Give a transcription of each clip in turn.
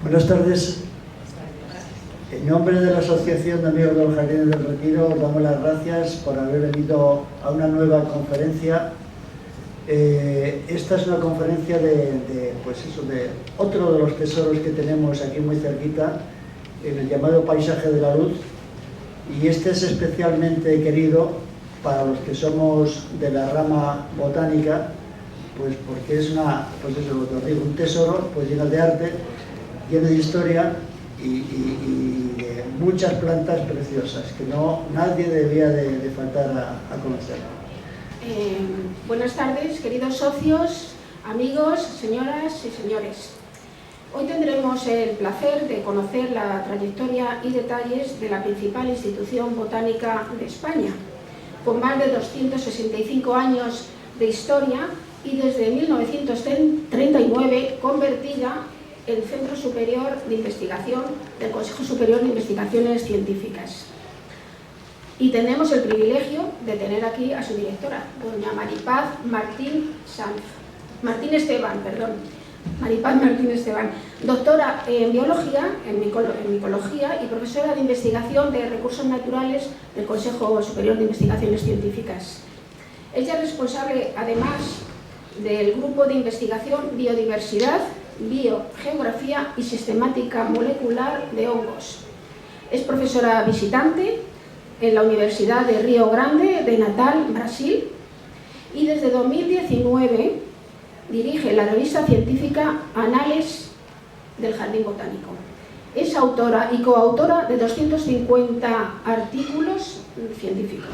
Buenas tardes. En nombre de la Asociación de Amigos de los Jardines del Retiro, os damos las gracias por haber venido a una nueva conferencia. Esta es una conferencia de otro de los tesoros que tenemos aquí muy cerquita, en el llamado Paisaje de la Luz. Y este es especialmente querido para los que somos de la rama botánica, pues porque es un tesoro pues lleno de arte, lleno de historia y de muchas plantas preciosas que nadie debía de faltar a conocer. Buenas tardes, queridos socios, amigos, señoras y señores. Hoy tendremos el placer de conocer la trayectoria y detalles de la principal institución botánica de España, con más de 265 años de historia y desde 1939 convertida en Centro Superior de Investigación del Consejo Superior de Investigaciones Científicas. Y tenemos el privilegio de tener aquí a su directora, doña Maripaz Martín Esteban, doctora en Biología, en Micología y profesora de Investigación de Recursos Naturales del Consejo Superior de Investigaciones Científicas. Ella es responsable, además, del Grupo de Investigación Biodiversidad, Biogeografía y Sistemática Molecular de Hongos. Es profesora visitante en la Universidad de Río Grande de Natal, Brasil, y desde 2019 dirige la revista científica Anales del Jardín Botánico. Es autora y coautora de 250 artículos científicos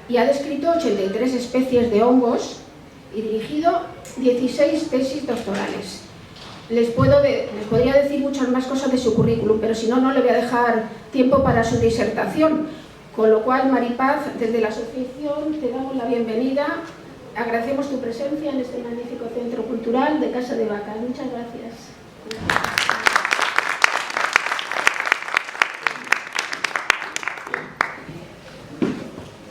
y ha descrito 83 especies de hongos y dirigido 16 tesis doctorales. Les podría decir muchas más cosas de su currículum, pero si no, no le voy a dejar tiempo para su disertación. Con lo cual, Maripaz, desde la asociación te damos la bienvenida. Agradecemos tu presencia en este magnífico centro cultural de Casa de Vacas. Muchas gracias.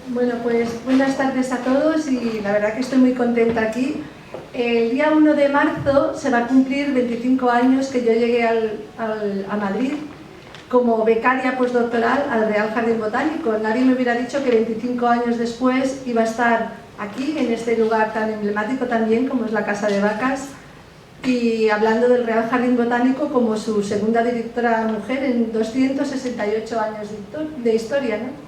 Bueno, pues buenas tardes a todos y la verdad que estoy muy contenta aquí. El día 1 de marzo se va a cumplir 25 años que yo llegué a Madrid como becaria postdoctoral al Real Jardín Botánico. Nadie me hubiera dicho que 25 años después iba a estar aquí, en este lugar tan emblemático también como es la Casa de Vacas, y hablando del Real Jardín Botánico como su segunda directora mujer en 268 años de historia, ¿no?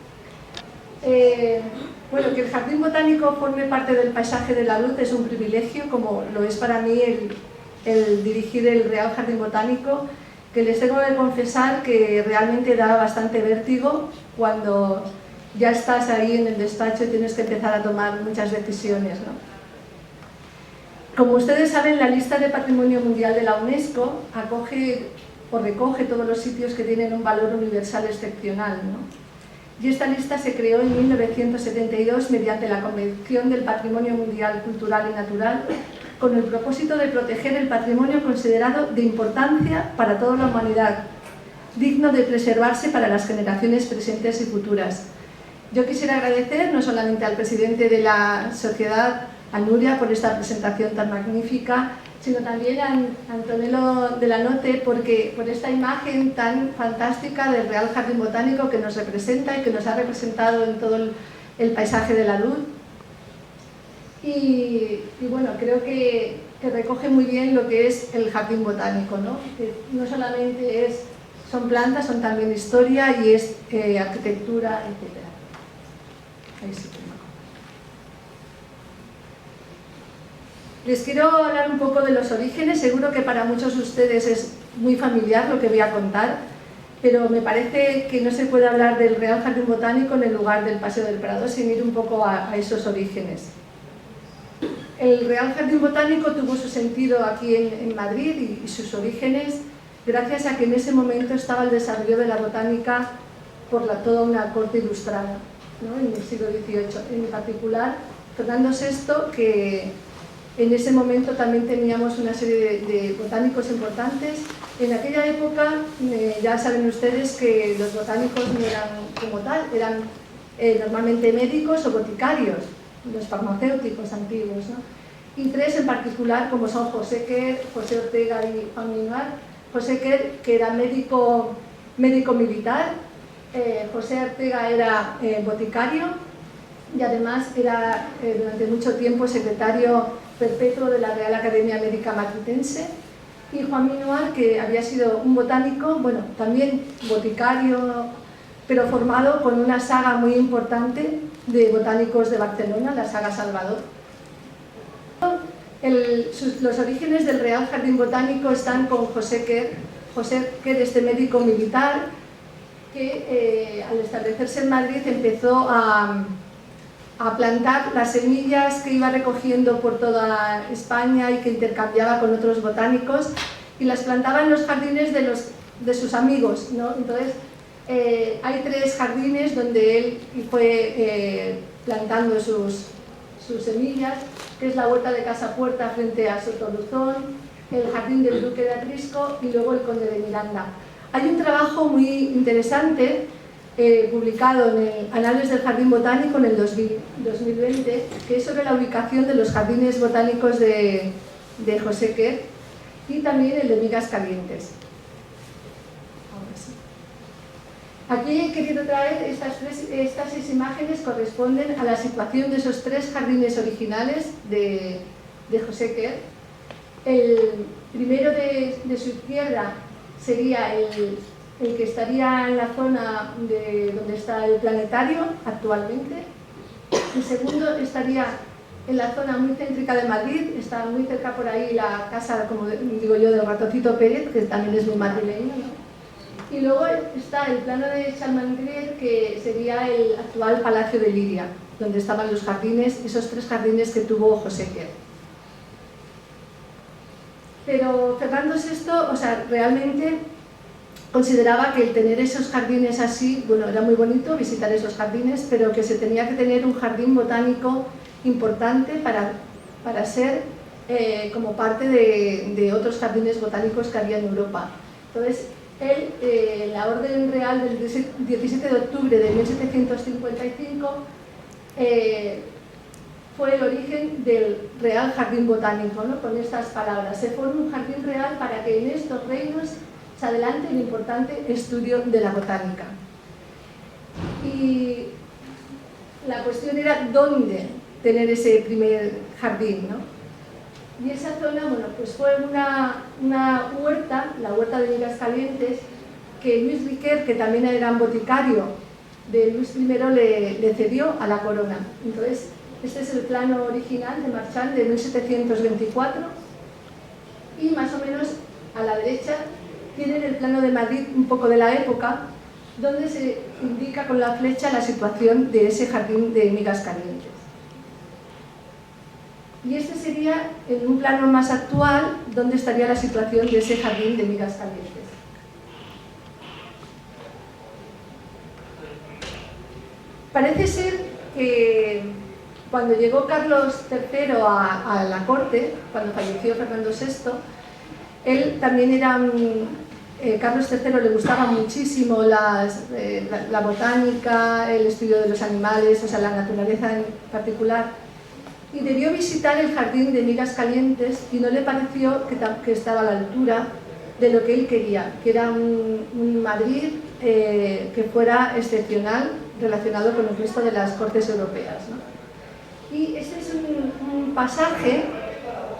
Bueno, que el Jardín Botánico forme parte del Paisaje de la Luz es un privilegio, como lo es para mí el dirigir el Real Jardín Botánico, que les tengo que confesar que realmente da bastante vértigo cuando ya estás ahí en el despacho y tienes que empezar a tomar muchas decisiones, ¿no? Como ustedes saben, la lista de Patrimonio Mundial de la UNESCO recoge todos los sitios que tienen un valor universal excepcional, ¿no? Y esta lista se creó en 1972 mediante la Convención del Patrimonio Mundial Cultural y Natural con el propósito de proteger el patrimonio considerado de importancia para toda la humanidad, digno de preservarse para las generaciones presentes y futuras. Yo quisiera agradecer no solamente al presidente de la sociedad, a Nuria, por esta presentación tan magnífica, sino también a Antonello de la Notte por esta imagen tan fantástica del Real Jardín Botánico que nos representa y que nos ha representado en todo el Paisaje de la Luz. Y bueno, creo que recoge muy bien lo que es el Jardín Botánico, ¿no? Que no solamente son plantas, son también historia y es arquitectura, etc. Ahí sí. Les quiero hablar un poco de los orígenes. Seguro que para muchos de ustedes es muy familiar lo que voy a contar, pero me parece que no se puede hablar del Real Jardín Botánico en el lugar del Paseo del Prado sin ir un poco a esos orígenes. El Real Jardín Botánico tuvo su sentido aquí en Madrid y sus orígenes gracias a que en ese momento estaba el desarrollo de la botánica por toda una corte ilustrada, ¿no? En el siglo XVIII. En particular, Fernando VI, que en ese momento también teníamos una serie de botánicos importantes. En aquella época, ya saben ustedes que los botánicos no eran como tal, eran normalmente médicos o boticarios, los farmacéuticos antiguos, ¿no? Y tres en particular, como son José Quer, José Ortega y Juan Minuar, José Quer, que era médico militar, José Ortega era boticario y además era durante mucho tiempo secretario perpetuo de la Real Academia Médica Matritense, y Juan Minuar, que había sido un botánico, bueno, también boticario, pero formado con una saga muy importante de botánicos de Barcelona, la saga Salvador. Los orígenes del Real Jardín Botánico están con José Quer. José Quer, este médico militar, que al establecerse en Madrid empezó a plantar las semillas que iba recogiendo por toda España y que intercambiaba con otros botánicos, y las plantaba en los jardines de sus amigos, ¿no? Entonces, hay 3 jardines donde él fue plantando sus semillas, que es la huerta de Casa Puerta frente a Sotoluzón, el jardín del Duque de Atrisco y luego el Conde de Miranda. Hay un trabajo muy interesante publicado en el Anales del Jardín Botánico en el 2020, que es sobre la ubicación de los jardines botánicos de José Quer y también el de Migas Calientes. Aquí he querido traer estas 6 imágenes, corresponden a la situación de esos 3 jardines originales de José Quer. El primero de su izquierda sería el que estaría en la zona donde está el planetario actualmente. El segundo estaría en la zona muy céntrica de Madrid, está muy cerca por ahí la casa, como digo yo, del Ratoncito Pérez, que también es muy madrileño, ¿no? Y luego está el plano de Chalmangrier, que sería el actual Palacio de Liria, donde estaban los jardines, esos 3 jardines que tuvo José Quer. Pero Fernando VI, o sea, realmente consideraba que el tener esos jardines así, bueno, era muy bonito visitar esos jardines, pero que se tenía que tener un jardín botánico importante para ser como parte de otros jardines botánicos que había en Europa. Entonces, la orden real del 17 de octubre de 1755 fue el origen del Real Jardín Botánico, ¿no? Con estas palabras: se forma un jardín real para que en estos reinos se adelante el importante estudio de la botánica. Y la cuestión era dónde tener ese primer jardín, ¿no? Y esa zona, bueno, pues fue una huerta, la huerta de Migas Calientes, que Luis Riquer, que también era un boticario de Luis I, le cedió a la corona. Entonces, este es el plano original de Marchal de 1724, y más o menos a la derecha tienen el plano de Madrid, un poco de la época, donde se indica con la flecha la situación de ese jardín de Migas Calientes. Y este sería, en un plano más actual, donde estaría la situación de ese jardín de Migas Calientes. Parece ser que cuando llegó Carlos III a la corte, cuando falleció Fernando VI, él también era Carlos III le gustaba muchísimo la botánica, el estudio de los animales, o sea, la naturaleza en particular, y debió visitar el jardín de Migas Calientes y no le pareció que estaba a la altura de lo que él quería, que era un Madrid que fuera excepcional relacionado con el resto de las cortes europeas, ¿no? Y este es un pasaje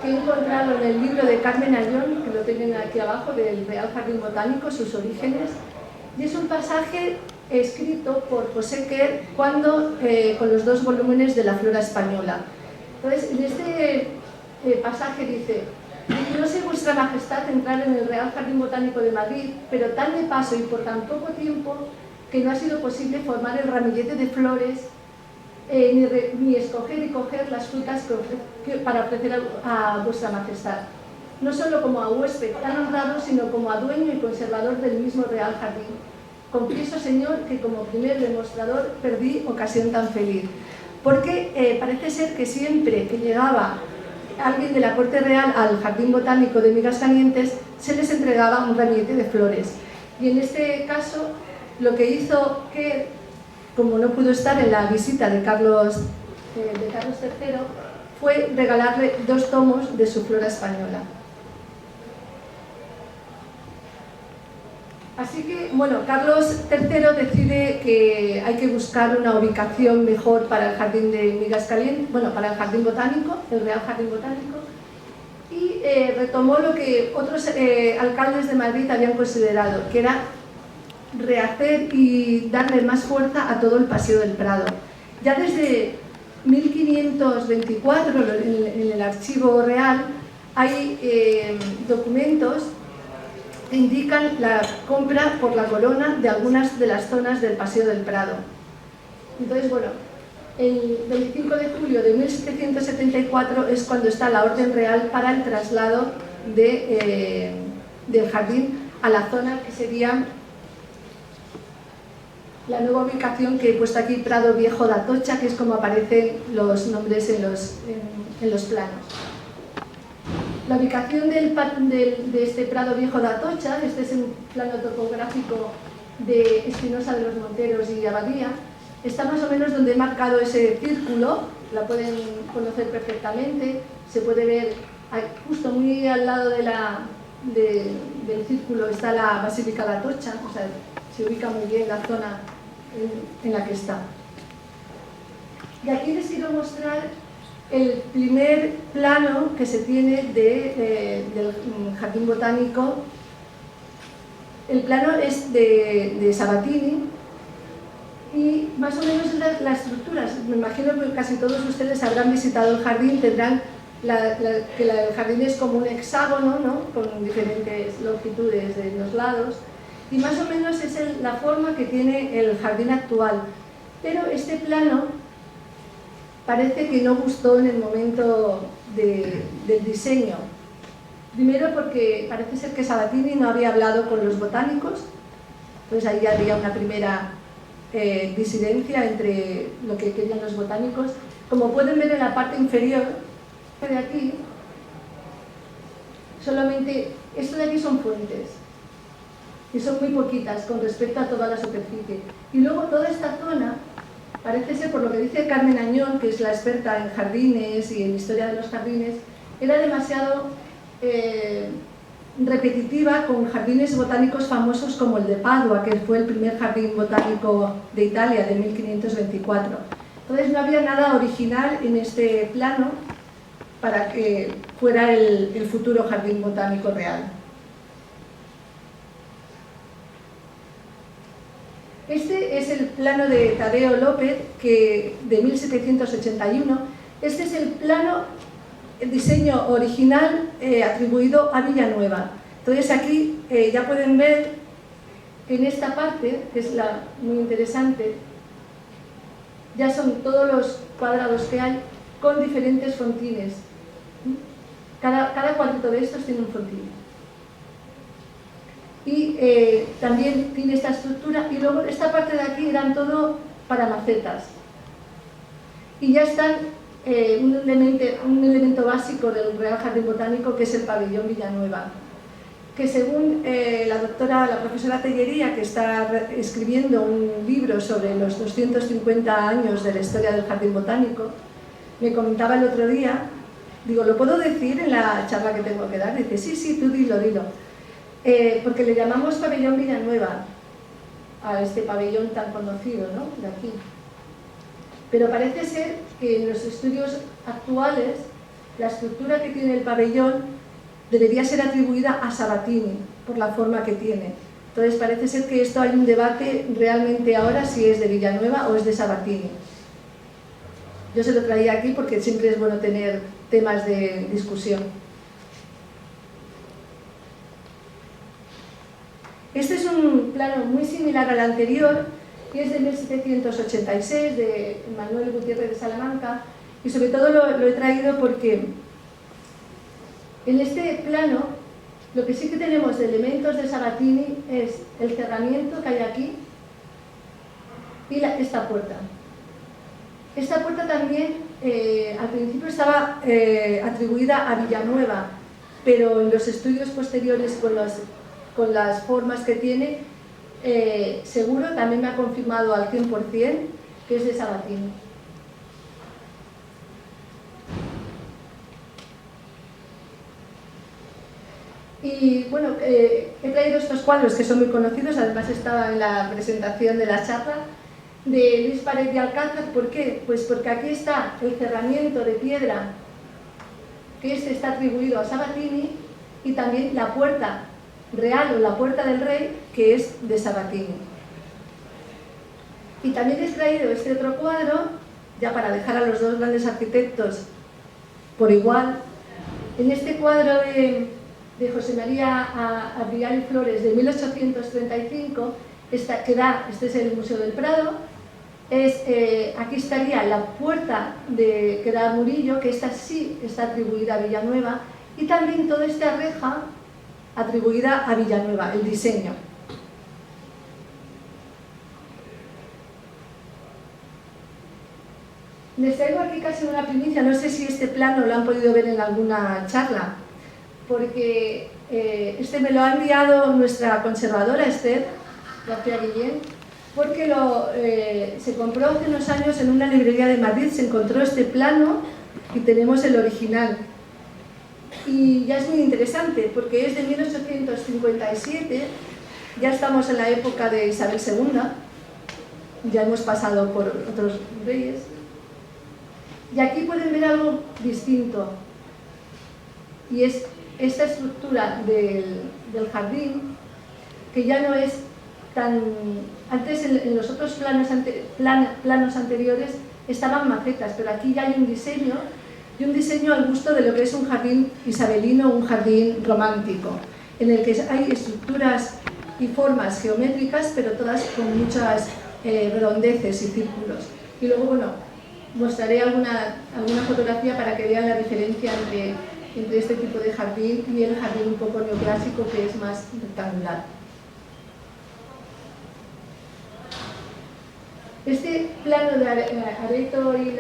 que he encontrado en el libro de Carmen Ayón, que lo tienen aquí abajo, del Real Jardín Botánico, sus orígenes, y es un pasaje escrito por José Quer con los 2 volúmenes de la Flora Española. Entonces, en este pasaje dice: no sé vuestra majestad entrar en el Real Jardín Botánico de Madrid, pero tan de paso y por tan poco tiempo que no ha sido posible formar el ramillete de flores, ni escoger y coger las frutas para ofrecer a vuestra majestad, no solo como a huésped tan honrado, sino como a dueño y conservador del mismo Real Jardín. Confieso, señor, que como primer demostrador perdí ocasión tan feliz. Porque parece ser que siempre que llegaba alguien de la corte real al Jardín Botánico de Migas Calientes, se les entregaba un ramillete de flores. Y en este caso, lo que hizo que, como no pudo estar en la visita de Carlos III, fue regalarle 2 tomos de su Flora Española. Así que, bueno, Carlos III decide que hay que buscar una ubicación mejor para el jardín de Migas Calientes, bueno, para el jardín botánico, el Real Jardín Botánico, y retomó lo que otros alcaldes de Madrid habían considerado, que era rehacer y darle más fuerza a todo el Paseo del Prado. Ya desde 1524, en el Archivo Real, hay documentos que indican la compra por la corona de algunas de las zonas del Paseo del Prado. Entonces, bueno, el 25 de julio de 1774 es cuando está la orden real para el traslado del jardín a la zona que sería la nueva ubicación que he puesto aquí, Prado Viejo de Atocha, que es como aparecen los nombres en los planos. La ubicación de este Prado Viejo de Atocha, este es un plano topográfico de Espinosa de los Monteros y Abadía, está más o menos donde he marcado ese círculo, la pueden conocer perfectamente, se puede ver justo muy al lado del círculo está la Basílica de Atocha, o sea, se ubica muy bien la zona en la que está. Y aquí les quiero mostrar el primer plano que se tiene del Jardín Botánico. El plano es de Sabatini y más o menos es la estructura. Me imagino que casi todos ustedes habrán visitado el jardín, tendrán que el jardín es como un hexágono, ¿no? Con diferentes longitudes de los lados, y más o menos es la forma que tiene el jardín actual. Pero este plano parece que no gustó en el momento del diseño. Primero porque parece ser que Sabatini no había hablado con los botánicos, entonces ahí había una primera disidencia entre lo que querían los botánicos. Como pueden ver en la parte inferior de aquí, solamente esto de aquí son fuentes, y son muy poquitas con respecto a toda la superficie. Y luego toda esta zona, parece ser, por lo que dice Carmen Añón, que es la experta en jardines y en historia de los jardines, era demasiado repetitiva con jardines botánicos famosos como el de Padua, que fue el primer jardín botánico de Italia de 1524. Entonces no había nada original en este plano para que fuera el futuro jardín botánico real. Este es el plano de Tadeo López, de 1781. Este es el diseño original atribuido a Villanueva. Entonces aquí ya pueden ver en esta parte, que es muy interesante, ya son todos los cuadrados que hay con diferentes fontines. Cada cuadrito de estos tiene un fontín. Y también tiene esta estructura, y luego esta parte de aquí eran todo para macetas. Y ya están un elemento básico del Real Jardín Botánico, que es el pabellón Villanueva, que según la profesora Tellería, que está escribiendo un libro sobre los 250 años de la historia del Jardín Botánico, me comentaba el otro día, digo, ¿lo puedo decir en la charla que tengo que dar? Dice, sí, tú dilo. Porque le llamamos pabellón Villanueva a este pabellón tan conocido, ¿no? De aquí. Pero parece ser que en los estudios actuales la estructura que tiene el pabellón debería ser atribuida a Sabatini por la forma que tiene. Entonces parece ser que esto hay un debate realmente ahora si es de Villanueva o es de Sabatini. Yo se lo traía aquí porque siempre es bueno tener temas de discusión. Este es un plano muy similar al anterior, que es de 1786, de Manuel Gutiérrez de Salamanca, y sobre todo lo he traído porque en este plano lo que sí que tenemos de elementos de Sabatini es el cerramiento que hay aquí y esta puerta. Esta puerta también al principio estaba atribuida a Villanueva, pero en los estudios posteriores con las formas que tiene, seguro también me ha confirmado al 100% que es de Sabatini. Y bueno, he traído estos cuadros que son muy conocidos, además estaba en la presentación de la charla, de Luis Pared de Alcázar. ¿Por qué? Pues porque aquí está el cerramiento de piedra, que este está atribuido a Sabatini, y también la puerta real o la puerta del rey, que es de Sabatini. Y también he traído este otro cuadro, ya para dejar a los dos grandes arquitectos por igual. En este cuadro de José María Abrial y Flores de 1835, este es el Museo del Prado, aquí estaría la puerta que da Murillo, que esta sí está atribuida a Villanueva, y también toda esta reja atribuida a Villanueva, el diseño. Les traigo aquí casi una primicia, no sé si este plano lo han podido ver en alguna charla, porque este me lo ha enviado nuestra conservadora Esther García Guillén, porque se compró hace unos años en una librería de Madrid, se encontró este plano y tenemos el original. Y ya es muy interesante, porque es de 1857, ya estamos en la época de Isabel II, ya hemos pasado por otros reyes. Y aquí pueden ver algo distinto, y es esta estructura del jardín, que ya no es tan... Antes en los otros planos anteriores estaban macetas, pero aquí ya hay un diseño, y un diseño al gusto de lo que es un jardín isabelino, un jardín romántico, en el que hay estructuras y formas geométricas, pero todas con muchas redondeces y círculos. Y luego, bueno, mostraré alguna fotografía para que vean la diferencia entre este tipo de jardín y el jardín un poco neoclásico, que es más rectangular. Este plano de Areto y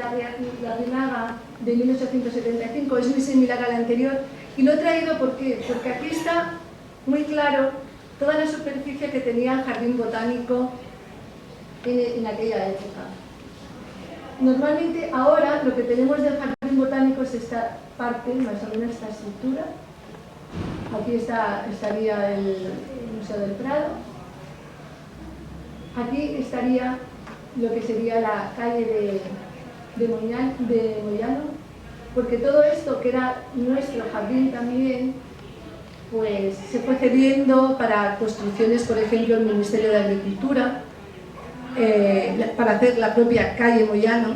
Larrinaga de 1875 es muy similar al anterior, y lo he traído ¿por qué? Porque aquí está muy claro toda la superficie que tenía el jardín botánico en aquella época. Normalmente ahora lo que tenemos del jardín botánico es esta parte, más o menos esta estructura. Aquí estaría el Museo del Prado. Aquí estaría lo que sería la calle de Moyano, porque todo esto que era nuestro jardín también, pues se fue cediendo para construcciones, por ejemplo, el Ministerio de Agricultura, para hacer la propia calle Moyano,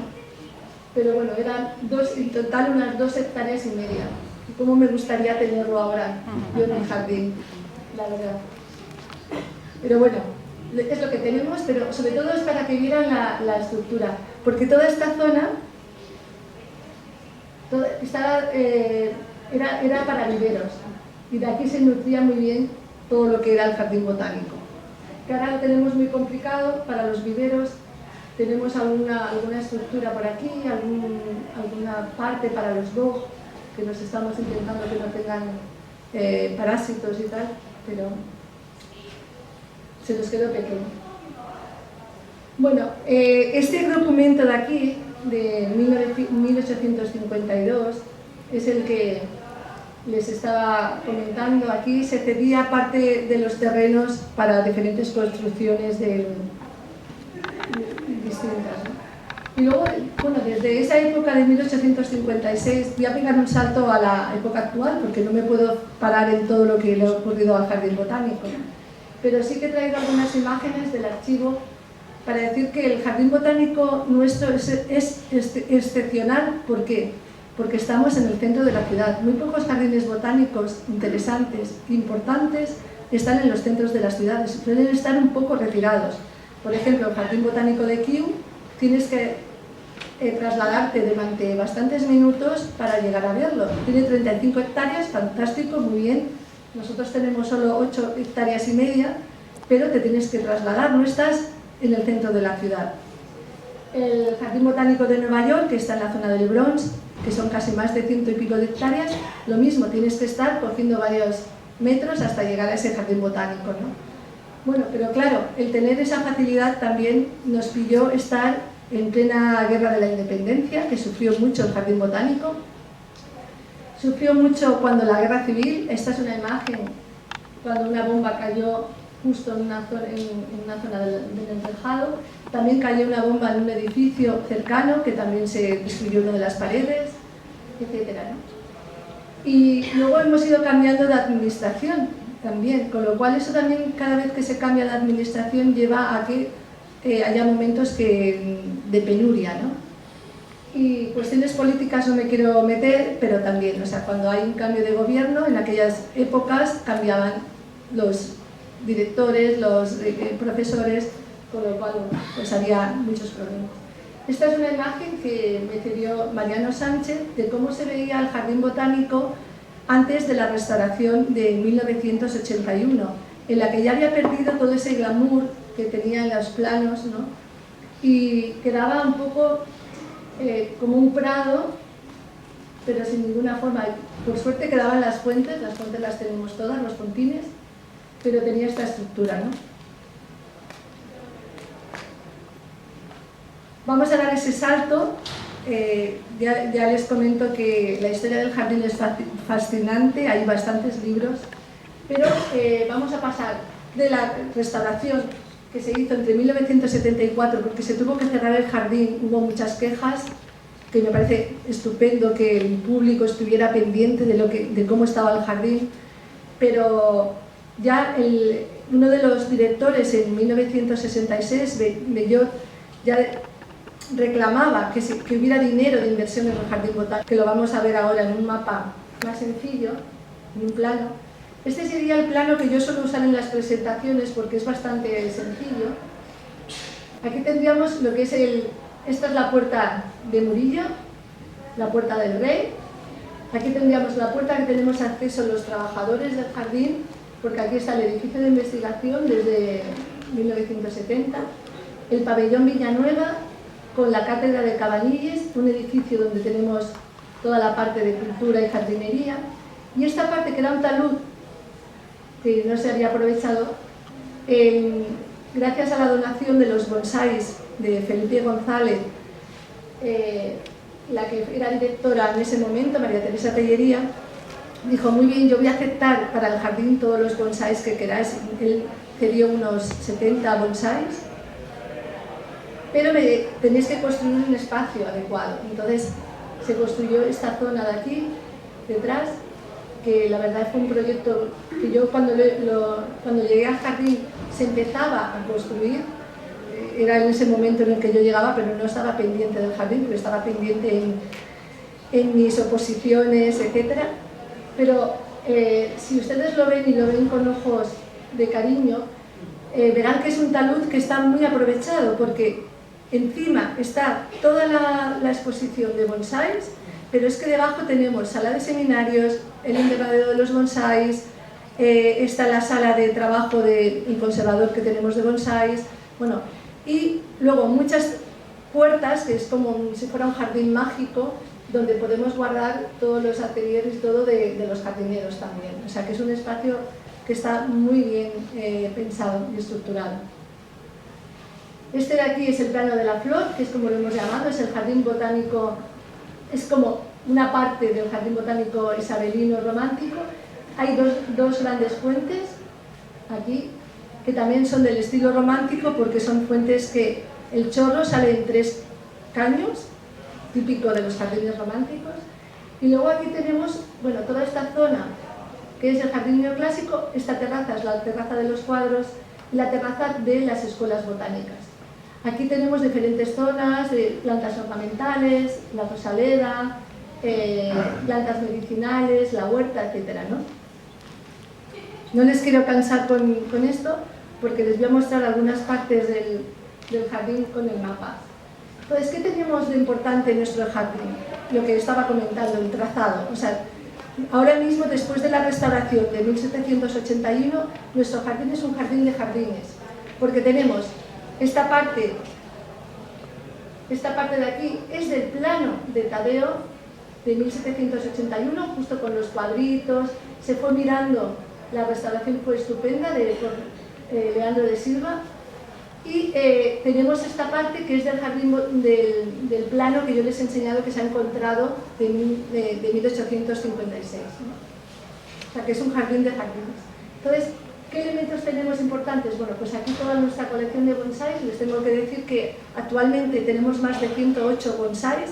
pero bueno, eran en total unas 2,5 hectáreas. Y cómo me gustaría tenerlo ahora yo en mi jardín, la verdad. Pero bueno, es lo que tenemos, pero sobre todo es para que vieran la estructura, porque toda esta zona era para viveros, y de aquí se nutría muy bien todo lo que era el jardín botánico. Que ahora lo tenemos muy complicado para los viveros, tenemos alguna estructura por aquí, alguna parte para los dogs, que nos estamos intentando que no tengan parásitos y tal, pero se nos quedó pequeño. Bueno, este documento de aquí, de 1852, es el que les estaba comentando. Aquí se cedía parte de los terrenos para diferentes construcciones distintas, ¿no? Y luego, bueno, desde esa época de 1856 voy a pegar un salto a la época actual, porque no me puedo parar en todo lo que le ha ocurrido al jardín botánico, pero sí que he traído algunas imágenes del archivo para decir que el jardín botánico nuestro es excepcional. ¿Por qué? Porque estamos en el centro de la ciudad. Muy pocos jardines botánicos interesantes, importantes, están en los centros de las ciudades, suelen estar un poco retirados. Por ejemplo, el Jardín Botánico de Kew, tienes que trasladarte durante bastantes minutos para llegar a verlo. Tiene 35 hectáreas, fantástico, muy bien. Nosotros tenemos solo 8,5 hectáreas, pero te tienes que trasladar, no estás en el centro de la ciudad. El Jardín Botánico de Nueva York, que está en la zona del Bronx, que son casi más de 100 y pico de hectáreas, lo mismo, tienes que estar cogiendo varios metros hasta llegar a ese jardín botánico, ¿no? Bueno, pero claro, el tener esa facilidad también nos pilló estar en plena guerra de la independencia, que sufrió mucho el jardín botánico. sufrió mucho cuando la guerra civil. Esta es una imagen cuando una bomba cayó justo en una zona del tejado. También cayó una bomba en un edificio cercano, que también se destruyó una de las paredes, etc., ¿no? Y luego hemos ido cambiando de administración también, con lo cual eso también, cada vez que se cambia de administración, lleva a que haya momentos de penuria, ¿no? Y cuestiones políticas no me quiero meter, pero también, o sea, cuando hay un cambio de gobierno, en aquellas épocas cambiaban los directores, los profesores, con lo cual pues había muchos problemas. Esta es una imagen que me cedió Mariano Sánchez de cómo se veía el jardín botánico antes de la restauración de 1981, en la que ya había perdido todo ese glamour que tenía en los planos, ¿no? Y quedaba un poco como un prado, pero sin ninguna forma. Por suerte quedaban las fuentes las tenemos todas, los fontines, pero tenía esta estructura, ¿no? Vamos a dar ese salto. Ya les comento que la historia del jardín es fascinante, hay bastantes libros, pero vamos a pasar de la restauración que se hizo entre 1974, porque se tuvo que cerrar el jardín, hubo muchas quejas, que me parece estupendo que el público estuviera pendiente de cómo estaba el jardín, pero ya uno de los directores en 1966, Bellot, ya reclamaba que hubiera dinero de inversión en el jardín botánico, que lo vamos a ver ahora en un mapa más sencillo, en un plano. Este sería el plano que yo suelo usar en las presentaciones porque es bastante sencillo. Aquí tendríamos lo que es esta es la puerta de Murillo, la puerta del Rey. Aquí tendríamos la puerta que tenemos acceso los trabajadores del jardín, porque aquí está el edificio de investigación desde 1970, el pabellón Villanueva, con la cátedra de Cabanilles, un edificio donde tenemos toda la parte de cultura y jardinería, y esta parte que era un talud que no se había aprovechado, gracias a la donación de los bonsáis de Felipe González, la que era directora en ese momento, María Teresa Tellería, dijo: muy bien, yo voy a aceptar para el jardín todos los bonsáis que queráis. Él cedió unos 70 bonsáis, pero tenéis que construir un espacio adecuado. Entonces se construyó esta zona de aquí, detrás, que la verdad fue un proyecto que yo cuando llegué al jardín se empezaba a construir. Era en ese momento en el que yo llegaba, pero no estaba pendiente del jardín, porque estaba pendiente en mis oposiciones, etc. Pero si ustedes lo ven y lo ven con ojos de cariño, verán que es un talud que está muy aprovechado, porque encima está toda la exposición de bonsáis, pero es que debajo tenemos sala de seminarios, el invernadero de los bonsáis, está la sala de trabajo del conservador que tenemos de bonsáis, bueno, y luego muchas puertas, que es como si fuera un jardín mágico, donde podemos guardar todos los ateliers y todo de los jardineros también. O sea que es un espacio que está muy bien pensado y estructurado. Este de aquí es el plano de la flor, que es como lo hemos llamado, es el jardín botánico, es como una parte del jardín botánico isabelino romántico. Hay dos grandes fuentes aquí, que también son del estilo romántico, porque son fuentes que el chorro sale en 3 caños, típico de los jardines románticos. Y luego aquí tenemos, bueno, toda esta zona, que es el jardín neoclásico. Esta terraza es la terraza de los cuadros y la terraza de las escuelas botánicas. Aquí tenemos diferentes zonas de plantas ornamentales, la rosaleda, plantas medicinales, la huerta, etc., ¿no? No les quiero cansar con esto, porque les voy a mostrar algunas partes del jardín con el mapa. Entonces, ¿qué tenemos de importante en nuestro jardín? Lo que estaba comentando, el trazado. O sea, ahora mismo, después de la restauración de 1781, nuestro jardín es un jardín de jardines, porque tenemos esta parte de aquí, es del plano de Tadeo de 1781, justo con los cuadritos. Se fue mirando, la restauración fue estupenda, por Leandro de Silva, Y tenemos esta parte que es del jardín del plano que yo les he enseñado, que se ha encontrado de 1856, ¿no? O sea, que es un jardín de jardines. Entonces, ¿qué elementos tenemos importantes? Bueno, pues aquí toda nuestra colección de bonsáis. Les tengo que decir que actualmente tenemos más de 108 bonsáis.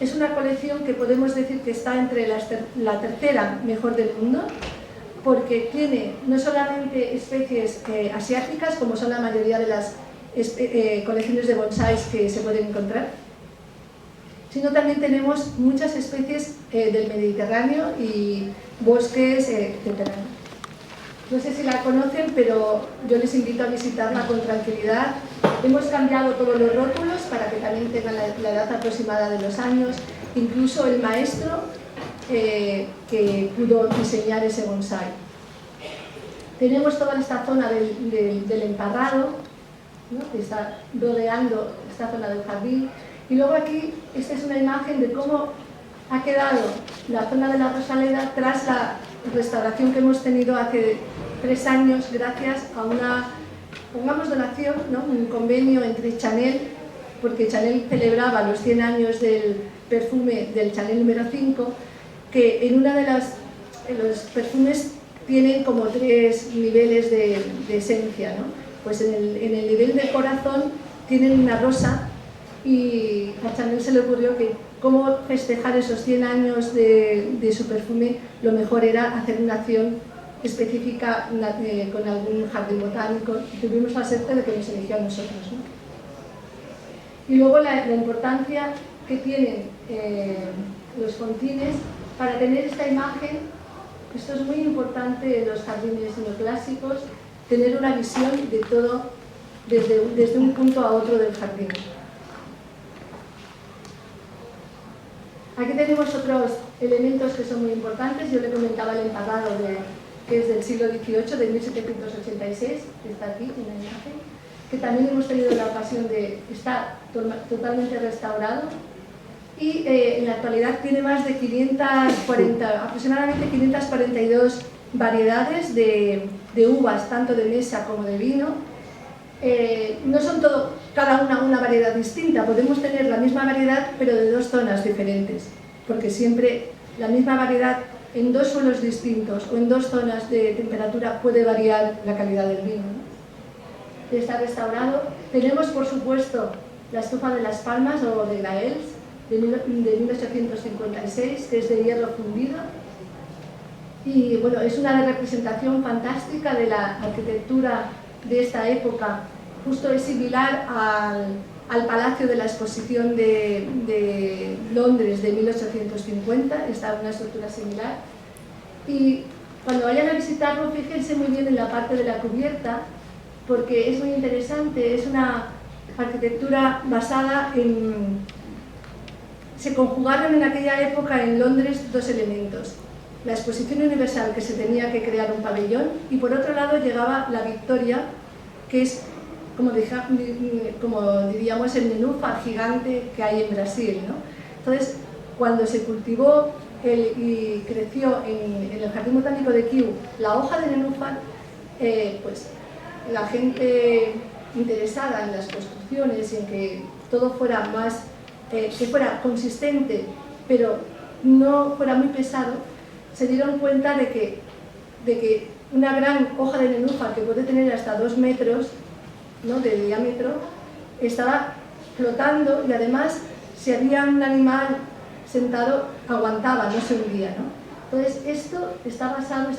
Es una colección que podemos decir que está entre la tercera mejor del mundo, porque tiene no solamente especies asiáticas, como son la mayoría de las colecciones de bonsáis que se pueden encontrar, sino también tenemos muchas especies del Mediterráneo y bosques, etc. No sé si la conocen, pero yo les invito a visitarla con tranquilidad. Hemos cambiado todos los rótulos para que también tengan la edad aproximada de los años, incluso el maestro que pudo diseñar ese bonsái. Tenemos toda esta zona del emparrado, ¿no?, que está rodeando esta zona del jardín. Y luego aquí, esta es una imagen de cómo ha quedado la zona de la Rosaleda tras la restauración que hemos tenido hace 3 años gracias a una, pongamos, donación, ¿no?, un convenio entre Chanel, porque Chanel celebraba los 100 años del perfume del Chanel número 5, que en una de los perfumes tienen como 3 niveles de esencia, ¿no? Pues en el nivel del corazón tienen una rosa, y a Chanel se le ocurrió que cómo festejar esos 100 años de su perfume, lo mejor era hacer una acción específica con algún jardín botánico. Tuvimos la suerte de que nos eligió a nosotros, ¿no? Y luego la importancia que tienen los fontines para tener esta imagen. Esto es muy importante en los jardines neoclásicos, tener una visión de todo desde un punto a otro del jardín. Aquí tenemos otros elementos que son muy importantes. Yo le comentaba el emparrado que es del siglo XVIII, de 1786, que está aquí en la imagen, que también hemos tenido la ocasión de estar totalmente restaurado. Y en la actualidad tiene más de 540, aproximadamente 542 variedades de uvas, tanto de mesa como de vino. No son cada una variedad distinta, podemos tener la misma variedad pero de 2 zonas diferentes, porque siempre la misma variedad en 2 suelos distintos o en 2 zonas de temperatura puede variar la calidad del vino, ¿no? Está restaurado. Tenemos, por supuesto, la estufa de Las Palmas o de Graels, de 1856, que es de hierro fundido, y bueno, es una representación fantástica de la arquitectura de esta época. Justo es similar al Palacio de la Exposición de Londres de 1850, está una estructura similar. Y cuando vayan a visitarlo, fíjense muy bien en la parte de la cubierta, porque es muy interesante. Es una arquitectura basada en... Se conjugaron en aquella época en Londres 2 elementos: la Exposición Universal, que se tenía que crear un pabellón, y por otro lado llegaba la Victoria, que es, como diríamos, el nenúfar gigante que hay en Brasil, ¿no? Entonces, cuando se cultivó y creció en el Jardín Botánico de Kew la hoja de nenúfar, pues la gente interesada en las construcciones y en que todo fuera más, que fuera consistente, pero no fuera muy pesado, se dieron cuenta de que una gran hoja de nenúfar, que puede tener hasta 2 metros, ¿no?, de diámetro, estaba flotando, y además, si había un animal sentado, aguantaba, no se hundía, ¿no? Entonces, esta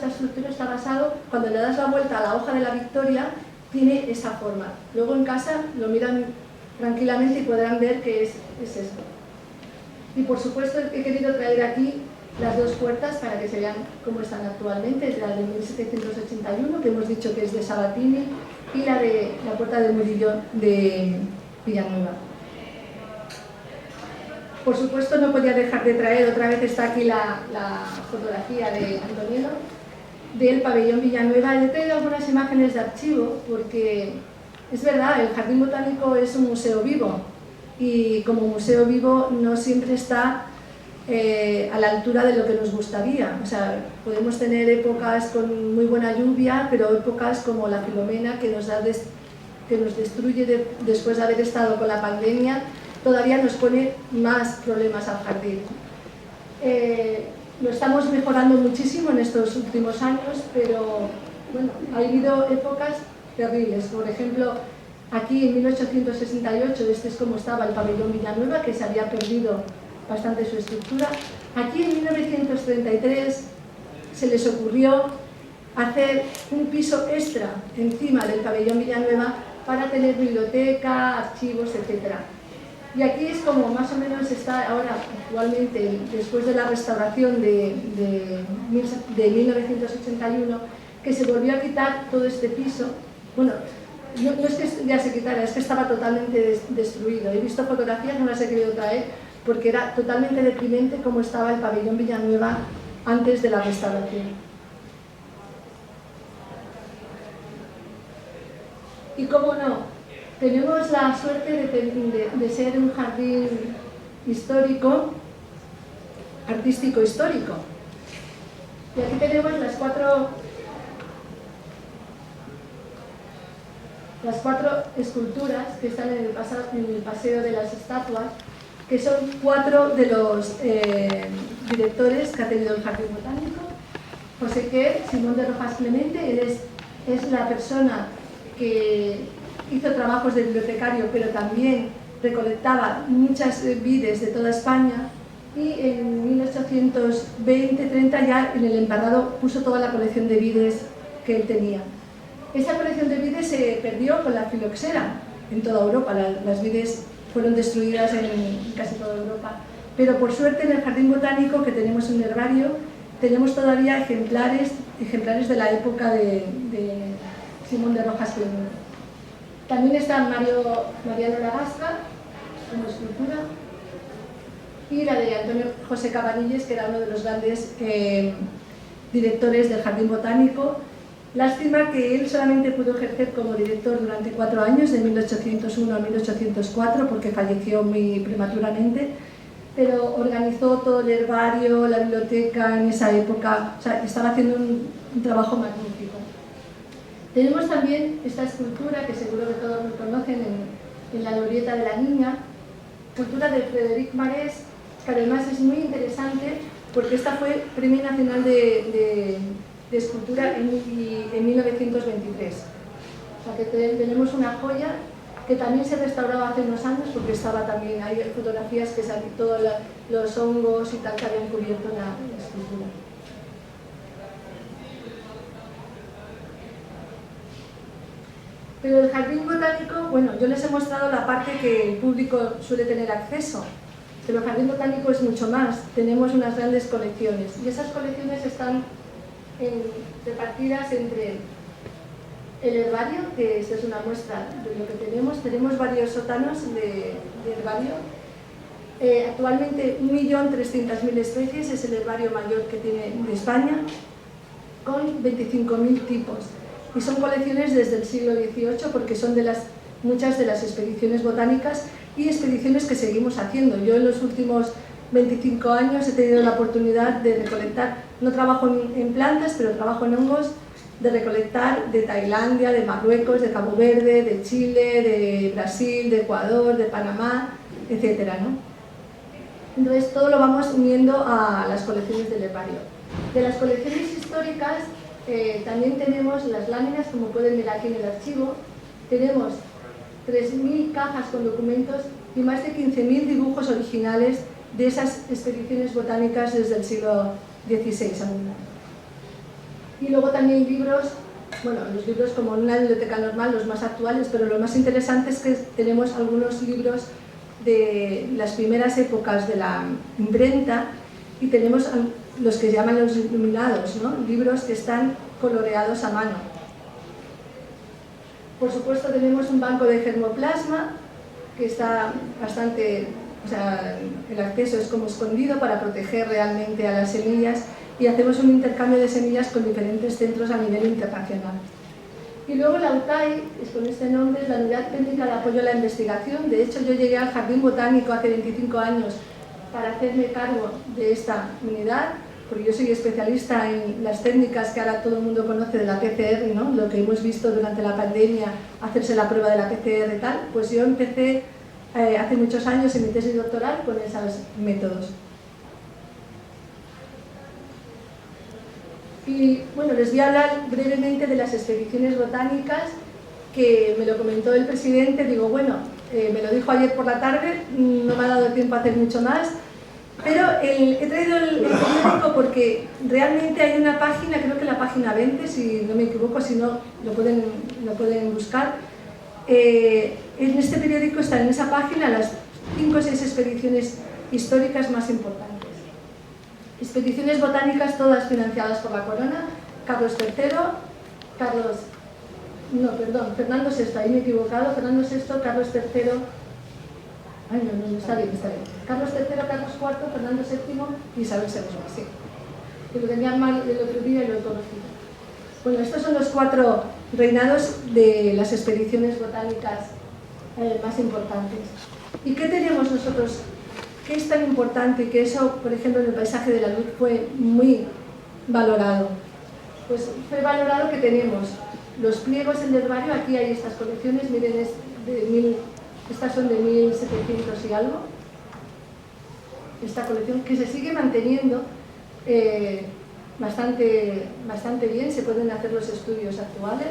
estructura está basado, cuando le das la vuelta a la hoja de la Victoria, tiene esa forma. Luego en casa lo miran tranquilamente y podrán ver que es esto. Y por supuesto he querido traer aquí las 2 puertas para que se vean cómo están actualmente. Es la de 1781, que hemos dicho que es de Sabatini, y la puerta de Murillo de Villanueva. Por supuesto no podía dejar de traer, otra vez está aquí la fotografía de Antonielo, del pabellón Villanueva. He traído algunas imágenes de archivo porque es verdad, el Jardín Botánico es un museo vivo, y como museo vivo no siempre está a la altura de lo que nos gustaría. O sea, podemos tener épocas con muy buena lluvia, pero épocas como la Filomena, que nos da que nos destruye después de haber estado con la pandemia, todavía nos pone más problemas al jardín. Lo estamos mejorando muchísimo en estos últimos años, pero bueno, ha habido épocas terribles. Por ejemplo, aquí en 1868, este es como estaba el pabellón Villanueva, que se había perdido bastante su estructura. Aquí en 1933 se les ocurrió hacer un piso extra encima del pabellón Villanueva para tener biblioteca, archivos, etc. Y aquí es como más o menos está ahora actualmente, después de la restauración de 1981, que se volvió a quitar todo este piso. Bueno, no es que ya se quitara, es que estaba totalmente destruido. He visto fotografías, no las he querido traer, porque era totalmente deprimente cómo estaba el pabellón Villanueva antes de la restauración. Y cómo no, tenemos la suerte de ser un jardín histórico, artístico histórico. Y aquí tenemos las cuatro esculturas que están en el Paseo de las Estatuas, que son 4 de los directores que ha tenido el Jardín Botánico. José Quer, Simón de Rojas Clemente, es la persona que hizo trabajos de bibliotecario, pero también recolectaba muchas vides de toda España, y en 1820-30 ya en el Emparrado puso toda la colección de vides que él tenía. Esa colección de vides se perdió con la filoxera en toda Europa. Las vides fueron destruidas en casi toda Europa, pero por suerte en el Jardín Botánico, que tenemos un herbario, tenemos todavía ejemplares de la época de Simón de Rojas Clemente. También está Mariano Lagasca como escultura, y la de Antonio José Cabanilles, que era uno de los grandes directores del Jardín Botánico. Lástima que él solamente pudo ejercer como director durante 4 años, de 1801 a 1804, porque falleció muy prematuramente, pero organizó todo el herbario, la biblioteca en esa época. O sea, estaba haciendo un trabajo magnífico. Tenemos también esta escultura, que seguro que todos lo conocen, en la glorieta de la Niña, escultura de Frederic Marès, que además es muy interesante porque esta fue Premio Nacional de Escultura en 1923. O sea que tenemos una joya que también se restauraba hace unos años, porque estaba también, hay fotografías que salen todos los hongos y tal que habían cubierto la escultura. Pero el Jardín Botánico, bueno, yo les he mostrado la parte que el público suele tener acceso, pero el Jardín Botánico es mucho más. Tenemos unas grandes colecciones, y esas colecciones están repartidas entre el herbario, que esta es una muestra de lo que tenemos varios sótanos de herbario. Actualmente 1.300.000 especies, es el herbario mayor que tiene de España, con 25.000 tipos. Y son colecciones desde el siglo XVIII, porque son muchas de las expediciones botánicas y expediciones que seguimos haciendo. Yo en los últimos 25 años he tenido la oportunidad de recolectar, no trabajo en plantas, pero trabajo en hongos, de recolectar de Tailandia, de Marruecos, de Cabo Verde, de Chile, de Brasil, de Ecuador, de Panamá, etc., ¿no? Entonces todo lo vamos uniendo a las colecciones del herbario. De las colecciones históricas también tenemos las láminas, como pueden ver aquí en el archivo. Tenemos 3.000 cajas con documentos y más de 15.000 dibujos originales de esas expediciones botánicas desde el siglo XVI aún. Y luego también libros, bueno, los libros como en una biblioteca normal, los más actuales, pero lo más interesante es que tenemos algunos libros de las primeras épocas de la imprenta, y tenemos los que llaman los iluminados, ¿no? Libros que están coloreados a mano. Por supuesto tenemos un banco de germoplasma que está bastante, o sea, el acceso es como escondido para proteger realmente a las semillas, y hacemos un intercambio de semillas con diferentes centros a nivel internacional. Y luego la UCAI, es con este nombre, es la Unidad Técnica de Apoyo a la Investigación. De hecho, yo llegué al Jardín Botánico hace 25 años para hacerme cargo de esta unidad. porque yo soy especialista en las técnicas que ahora todo el mundo conoce de la PCR, ¿no? Lo que hemos visto durante la pandemia, hacerse la prueba de la PCR y tal, pues yo empecé hace muchos años en mi tesis doctoral con esos métodos. Y bueno, les voy a hablar brevemente de las expediciones botánicas, que me lo comentó el presidente. Digo, bueno, me lo dijo ayer por la tarde, no me ha dado tiempo a hacer mucho más, pero he traído el periódico porque realmente hay una página, creo que la página 20, si no me equivoco, si no lo pueden buscar. En este periódico están en esa página las 5 o 6 expediciones históricas más importantes. Expediciones botánicas todas financiadas por la corona, Carlos III, Fernando VI, ahí me he equivocado, Fernando VI, Carlos III, está bien. Carlos III, Carlos IV, Fernando VII y Isabel II, sí. Que lo tenía mal el otro día y lo he conocido. Bueno, estos son los 4 reinados de las expediciones botánicas más importantes. ¿Y qué tenemos nosotros? ¿Qué es tan importante que eso, por ejemplo, en el paisaje de la luz fue muy valorado? Pues fue valorado que tenemos los pliegos en herbario. Aquí hay estas colecciones, miren, estas son de 1700 y algo. Esta colección que se sigue manteniendo bastante bien, se pueden hacer los estudios actuales.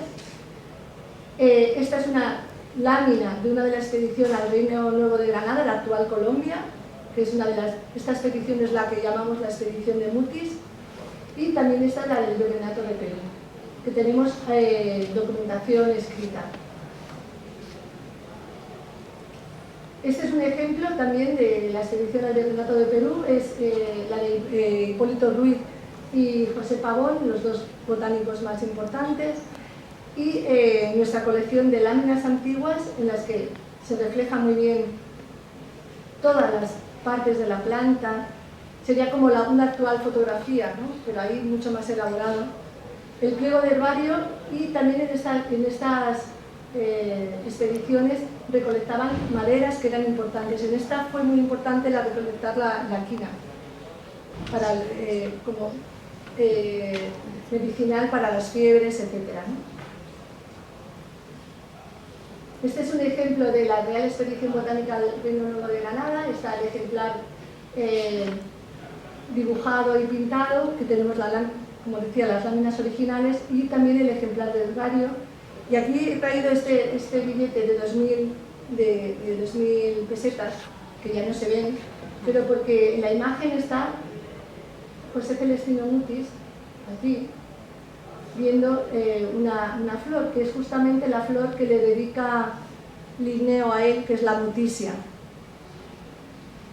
Esta es una lámina de una de las expediciones al Reino Nuevo de Granada, la actual Colombia, que es esta expedición es la que llamamos la expedición de Mutis, y también está la del Virreinato de Perú, que tenemos documentación escrita. Este es un ejemplo también de la expedición al Virreinato de Perú, es la de Hipólito Ruiz y José Pavón, los 2 botánicos más importantes, y nuestra colección de láminas antiguas en las que se refleja muy bien todas las partes de la planta. Sería como una actual fotografía, ¿no? Pero ahí mucho más elaborado. El pliego de herbario, y también en estas expediciones recolectaban maderas que eran importantes. En esta fue muy importante la recolectar la quina, como medicinal para las fiebres, etc., ¿no? Este es un ejemplo de la Real Expedición Botánica del Reino Nuevo de Granada. Está el ejemplar dibujado y pintado, que tenemos, como decía, las láminas originales, y también el ejemplar de herbario. Y aquí he traído este billete de 2000 pesetas, que ya no se ven, pero porque en la imagen está José Celestino Mutis, aquí, viendo una flor, que es justamente la flor que le dedica Linneo a él, que es la Mutisia.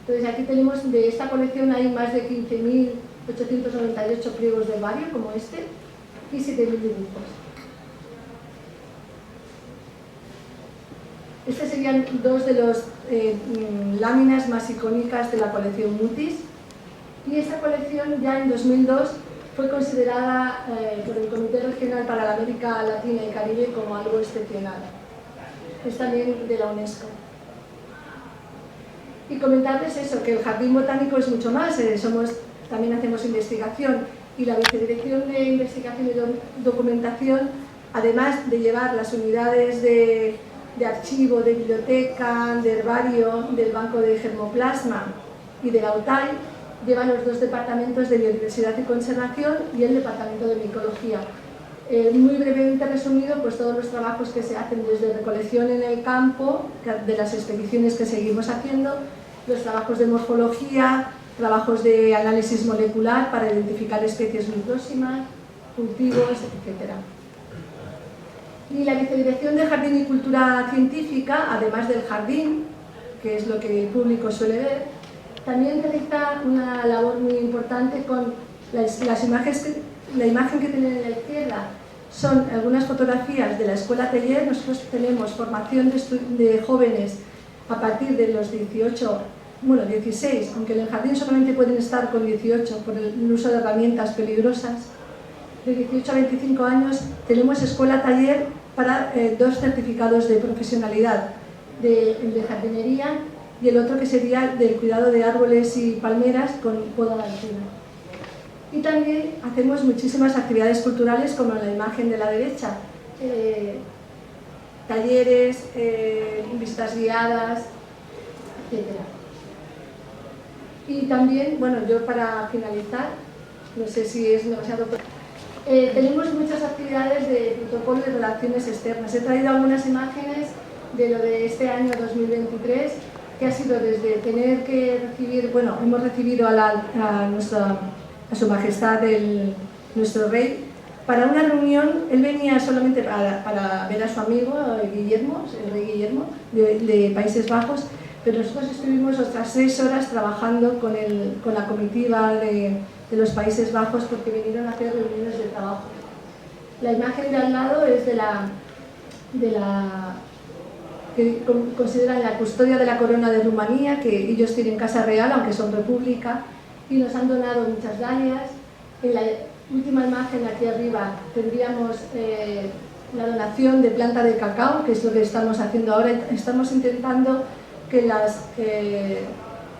Entonces aquí tenemos, de esta colección hay más de 15.898 pliegos de herbario, como este, y 7.000 dibujos. Estos serían 2 de las láminas más icónicas de la colección Mutis, y esta colección ya en 2002 fue considerada por el Comité Regional para la América Latina y Caribe como algo excepcional. Es también de la UNESCO. Y comentarles eso, que el Jardín Botánico es mucho más, también hacemos investigación, y la Vicedirección de Investigación y Documentación, además de llevar las unidades de archivo, de biblioteca, de herbario, del Banco de Germoplasma y de la UTAI, lleva los 2 departamentos de Biodiversidad y Conservación y el departamento de Micología. Muy brevemente resumido, pues todos los trabajos que se hacen desde recolección en el campo, de las expediciones que seguimos haciendo, los trabajos de morfología, trabajos de análisis molecular para identificar especies muy próximas, cultivos, etc. Y la Vicedirección de Jardín y Cultura Científica, además del jardín, que es lo que el público suele ver, también realiza una labor muy importante con las imágenes. La imagen que tienen en la izquierda son algunas fotografías de la Escuela Teller. Nosotros tenemos formación de jóvenes a partir de los 16, aunque en el jardín solamente pueden estar con 18 por el uso de herramientas peligrosas. De 18 a 25 años tenemos Escuela Taller para 2 certificados de profesionalidad, el de jardinería y el otro que sería del cuidado de árboles y palmeras con poda de altura. Y también hacemos muchísimas actividades culturales, como la imagen de la derecha, talleres, visitas guiadas, etc. Y también, bueno, yo para finalizar, no sé si es demasiado... tenemos muchas actividades de protocolo de relaciones externas. He traído algunas imágenes de lo de este año 2023, que ha sido desde tener que recibir, bueno, hemos recibido a Su Majestad nuestro Rey para una reunión. Él venía solamente para ver a su amigo Guillermo, el Rey Guillermo, de Países Bajos, pero nosotros estuvimos otras 6 horas trabajando con la comitiva de los Países Bajos, porque vinieron a hacer reuniones de trabajo. La imagen de al lado es de la que consideran la custodia de la corona de Rumanía, que ellos tienen casa real, aunque son república, y nos han donado muchas dalias. En la última imagen, aquí arriba, tendríamos la donación de planta de cacao, que es lo que estamos haciendo ahora. Estamos intentando que los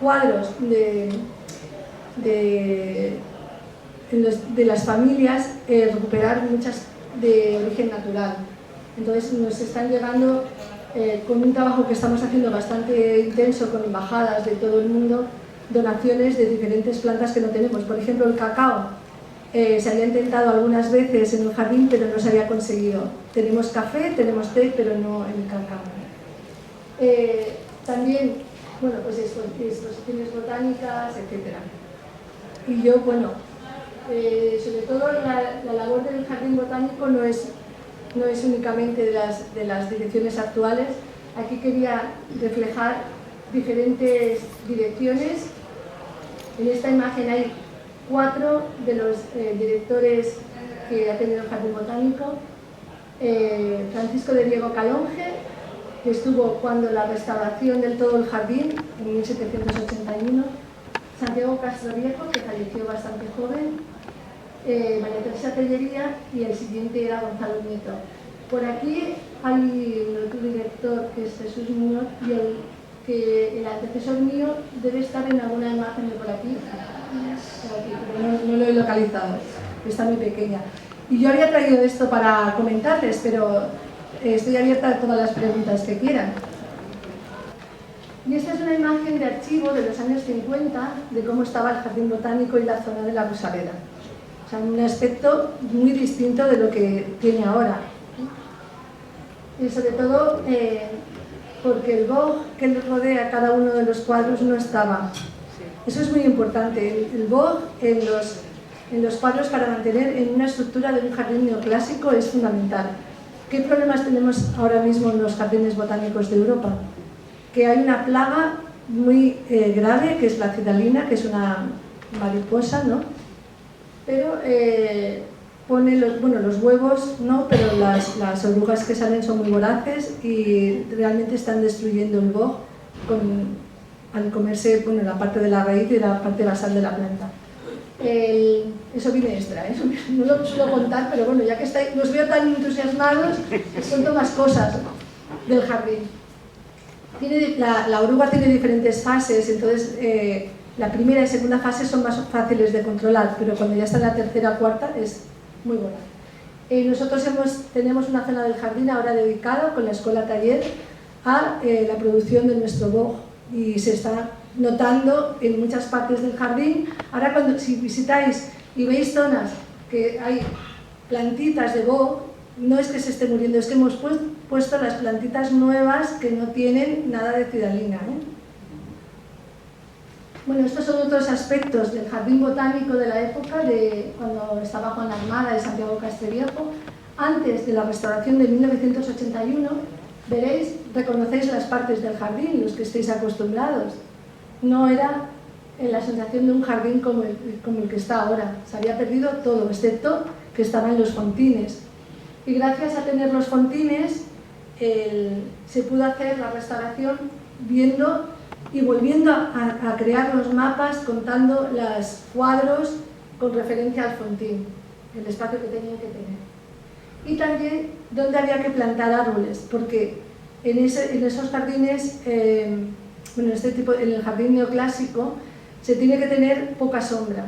cuadros de las familias recuperar muchas de origen natural. Entonces nos están llegando, con un trabajo que estamos haciendo bastante intenso con embajadas de todo el mundo, donaciones de diferentes plantas que no tenemos. Por ejemplo, el cacao se había intentado algunas veces en el jardín, pero no se había conseguido. Tenemos café, tenemos té, pero no el cacao. También, bueno, pues exposiciones botánicas, etc. Y yo, bueno, sobre todo la labor del jardín botánico no es únicamente de las direcciones actuales. Aquí quería reflejar diferentes direcciones. En esta imagen hay 4 de los directores que ha tenido el Jardín Botánico. Francisco de Diego Calonge, que estuvo cuando la restauración del todo el jardín, en 1781. Santiago Castroviejo, que falleció bastante joven. María Teresa Tellería, y el siguiente era Gonzalo Nieto. Por aquí hay otro director, que es Jesús Muñoz, y el antecesor mío debe estar en alguna imagen de por aquí, pero no lo he localizado, está muy pequeña. Y yo había traído esto para comentarles, pero estoy abierta a todas las preguntas que quieran. Y esta es una imagen de archivo de los años 50 de cómo estaba el Jardín Botánico y la zona de la Rosaleda. O sea, un aspecto muy distinto de lo que tiene ahora. Y sobre todo porque el boj que rodea cada uno de los cuadros no estaba. Eso es muy importante. El boj en los cuadros, para mantener en una estructura de un jardín neoclásico, es fundamental. ¿Qué problemas tenemos ahora mismo en los jardines botánicos de Europa? Que hay una plaga muy grave, que es la cidalina, que es una mariposa, ¿no? Pero pone los huevos, no, pero las orugas que salen son muy voraces y realmente están destruyendo el boj al comerse la parte de la raíz y la parte basal de la planta. Eso viene extra, no lo suelo contar, pero bueno, ya que los veo tan entusiasmados, les cuento más cosas del jardín. La oruga tiene diferentes fases, entonces la primera y segunda fase son más fáciles de controlar, pero cuando ya está en la tercera o cuarta es muy buena. Nosotros tenemos una zona del jardín ahora dedicada con la escuela taller a la producción de nuestro boj, y se está notando en muchas partes del jardín. Ahora si visitáis y veis zonas que hay plantitas de boj, no es que se esté muriendo, es que hemos puesto las plantitas nuevas que no tienen nada de cidalina. Bueno, estos son otros aspectos del jardín botánico de la época, de cuando estaba Juan Armada y Santiago Castroviejo. Antes de la restauración de 1981, veréis, reconocéis las partes del jardín, los que estéis acostumbrados. No era la sensación de un jardín como el que está ahora. Se había perdido todo, excepto que estaban los fontines. Y gracias a tener los fontines, se pudo hacer la restauración viendo y volviendo a crear los mapas, contando los cuadros con referencia al fontín, el espacio que tenían que tener. Y también dónde había que plantar árboles, porque en esos jardines, en el jardín neoclásico, se tiene que tener poca sombra.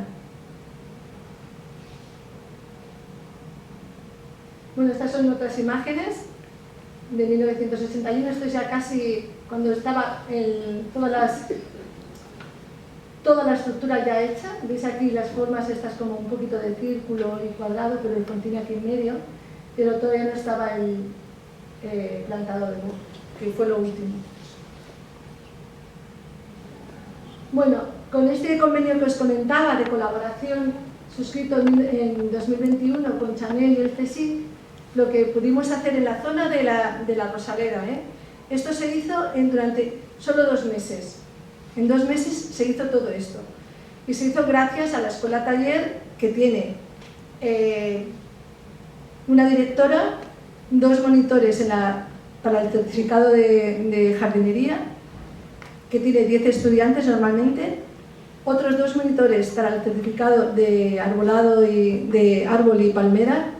Bueno, estas son otras imágenes de 1981. Esto es ya casi cuando estaba toda la estructura ya hecha. Veis aquí las formas estas como un poquito de círculo y cuadrado, pero el frontín aquí en medio, pero todavía no estaba el plantado de muro, que fue lo último. Bueno, con este convenio que os comentaba de colaboración suscrito en 2021 con Chanel y el CSIC, lo que pudimos hacer en la zona de la Rosaleda, esto se hizo durante solo 2 meses. En 2 meses se hizo todo esto. Y se hizo gracias a la escuela taller, que tiene una directora, 2 monitores para el certificado de jardinería, que tiene 10 estudiantes normalmente, otros 2 monitores para el certificado de arbolado y de árbol y palmera,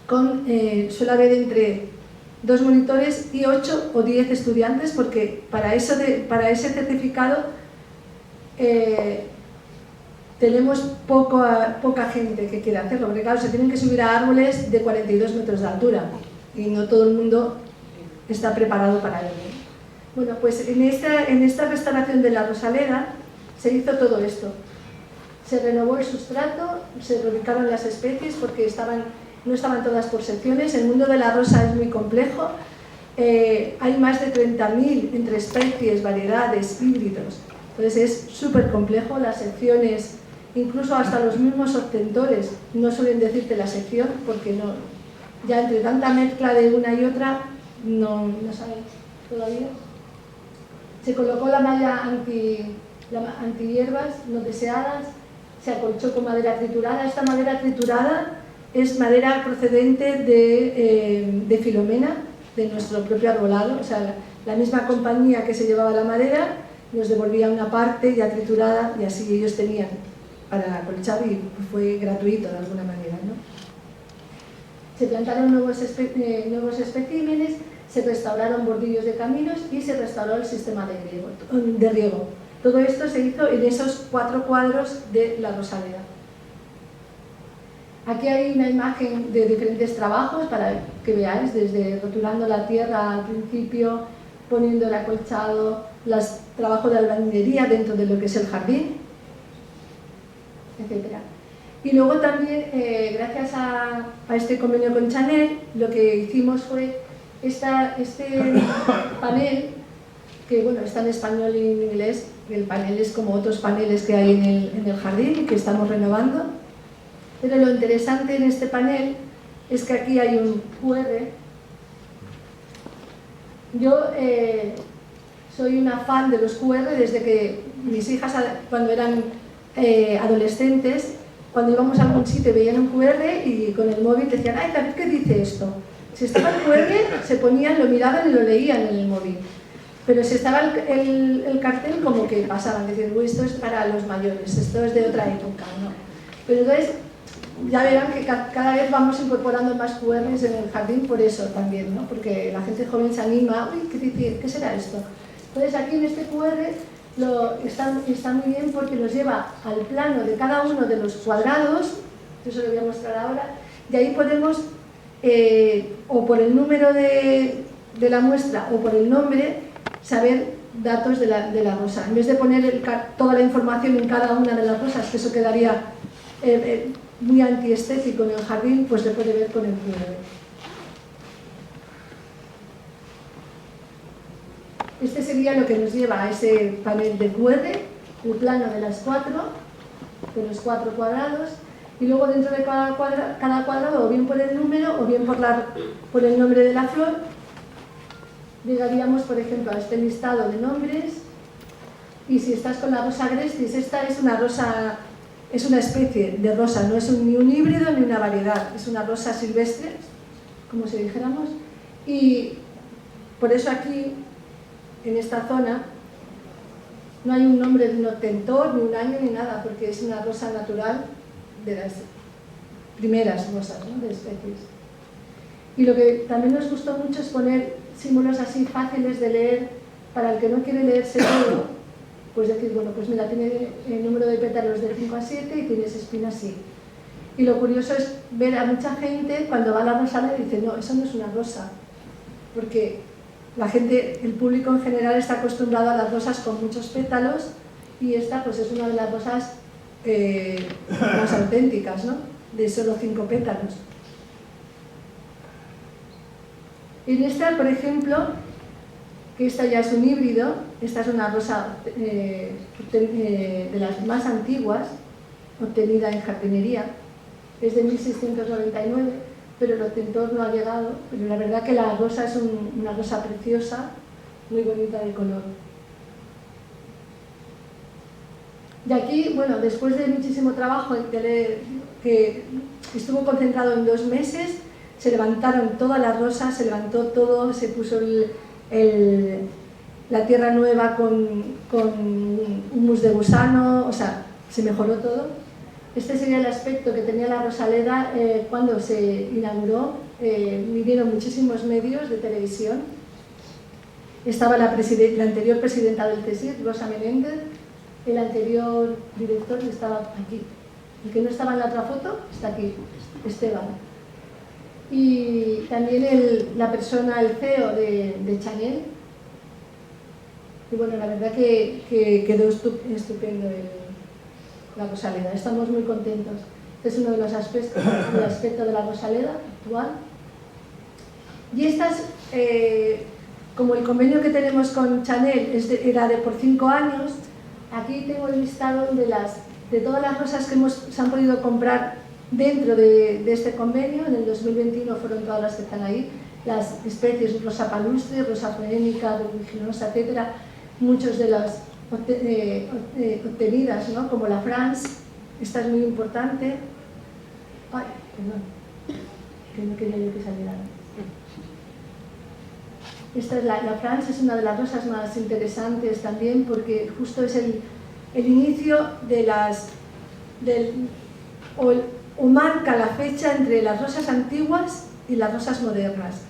suele haber entre 2 monitores y 8 o 10 estudiantes, porque para ese certificado tenemos poca gente que quiera hacerlo, porque claro, se tienen que subir a árboles de 42 metros de altura y no todo el mundo está preparado para ello. Bueno, pues en esta restauración de la Rosaleda se hizo todo esto. Se renovó el sustrato, se reubicaron las especies porque no estaban todas por secciones. El mundo de la rosa es muy complejo. Hay más de 30.000 entre especies, variedades, híbridos. Entonces es súper complejo. Las secciones, incluso hasta los mismos obtentores, no suelen decirte la sección porque ya entre tanta mezcla de una y otra no saben todavía. Se colocó la malla antihierbas no deseadas, se acolchó con madera triturada. Esta madera triturada es madera procedente de Filomena, de nuestro propio arbolado. O sea, la misma compañía que se llevaba la madera nos devolvía una parte ya triturada y así ellos tenían para acolchar y fue gratuito de alguna manera, ¿no? Se plantaron nuevos especímenes, se restauraron bordillos de caminos y se restauró el sistema de riego. Todo esto se hizo en esos 4 cuadros de la Rosaleda. Aquí hay una imagen de diferentes trabajos para que veáis, desde rotulando la tierra al principio, poniendo el acolchado, trabajo de albañilería dentro de lo que es el jardín, etc. Y luego también, gracias a este convenio con Chanel, lo que hicimos fue este panel, que bueno, está en español y en inglés. El panel es como otros paneles que hay en el jardín y que estamos renovando. Pero lo interesante en este panel es que aquí hay un QR. Yo soy una fan de los QR desde que mis hijas, cuando eran adolescentes, cuando íbamos a algún sitio veían un QR y con el móvil decían: ¡ay, David, qué dice esto! Si estaba el QR, se ponían, lo miraban y lo leían en el móvil. Pero si estaba el cartel, como que pasaban, decían: uy, esto es para los mayores, esto es de otra época, ¿no? Pero entonces, ya verán que cada vez vamos incorporando más QRs en el jardín por eso también, ¿no? Porque la gente joven se anima: uy, ¿qué será esto? Entonces aquí en este QR está muy bien porque nos lleva al plano de cada uno de los cuadrados, eso lo voy a mostrar ahora, y ahí podemos, o por el número de la muestra o por el nombre, saber datos de la rosa. En vez de poner toda la información en cada una de las rosas, que eso quedaría muy antiestético en el jardín, pues se puede ver con el QR. Este sería lo que nos lleva a ese panel de QR, el plano de los 4 cuadrados, y luego dentro de cada cuadrado, o bien por el número o bien por el nombre de la flor, llegaríamos, por ejemplo, a este listado de nombres. Y si estás con la rosa agrestis, esta es una rosa, es una especie de rosa, no es ni un híbrido ni una variedad, es una rosa silvestre, como si dijéramos, y por eso aquí, en esta zona, no hay un nombre de un obtentor, ni un año, ni nada, porque es una rosa natural de las primeras rosas, ¿no?, de especies. Y lo que también nos gustó mucho es poner símbolos así fáciles de leer para el que no quiere leerse todo, pues decir: bueno, pues mira, tiene el número de pétalos de 5 a 7 y tienes espinas así. Y lo curioso es ver a mucha gente cuando va a la Rosaleda y dice, no, eso no es una rosa, porque la gente, el público en general está acostumbrado a las rosas con muchos pétalos y esta pues es una de las rosas más auténticas, ¿no? De solo 5 pétalos. En esta, por ejemplo, que esta ya es un híbrido, esta es una rosa de las más antiguas, obtenida en jardinería, es de 1699, pero el obtentor no ha llegado, pero la verdad que la rosa es una rosa preciosa, muy bonita de color. Y aquí, bueno, después de muchísimo trabajo que estuvo concentrado en 2 meses, se levantaron todas las rosas, se levantó todo, se puso la tierra nueva con humus de gusano, o sea, se mejoró todo. Este sería el aspecto que tenía la Rosaleda cuando se inauguró. Vinieron muchísimos medios de televisión. Estaba la anterior presidenta del CSIC, Rosa Menéndez, el anterior director estaba aquí. El que no estaba en la otra foto está aquí, Esteban. Y también la persona, el CEO de Chanel. Y bueno, la verdad que quedó estupendo la Rosaleda. Estamos muy contentos. Este es uno de los aspectos de la Rosaleda actual. Y estas, como el convenio que tenemos con Chanel era de por 5 años, aquí tengo el listado de todas las rosas que se han podido comprar dentro de este convenio. En el 2021 fueron todas las que están ahí, las especies rosa palustre, rosa foénica, rubiginosa, etcétera. Muchos de las obtenidas, ¿no? Como la France, esta es muy importante. Ay, perdón, que no quería yo que saliera. Esta es la France, es una de las rosas más interesantes también, porque justo es el inicio de o marca la fecha entre las rosas antiguas y las rosas modernas,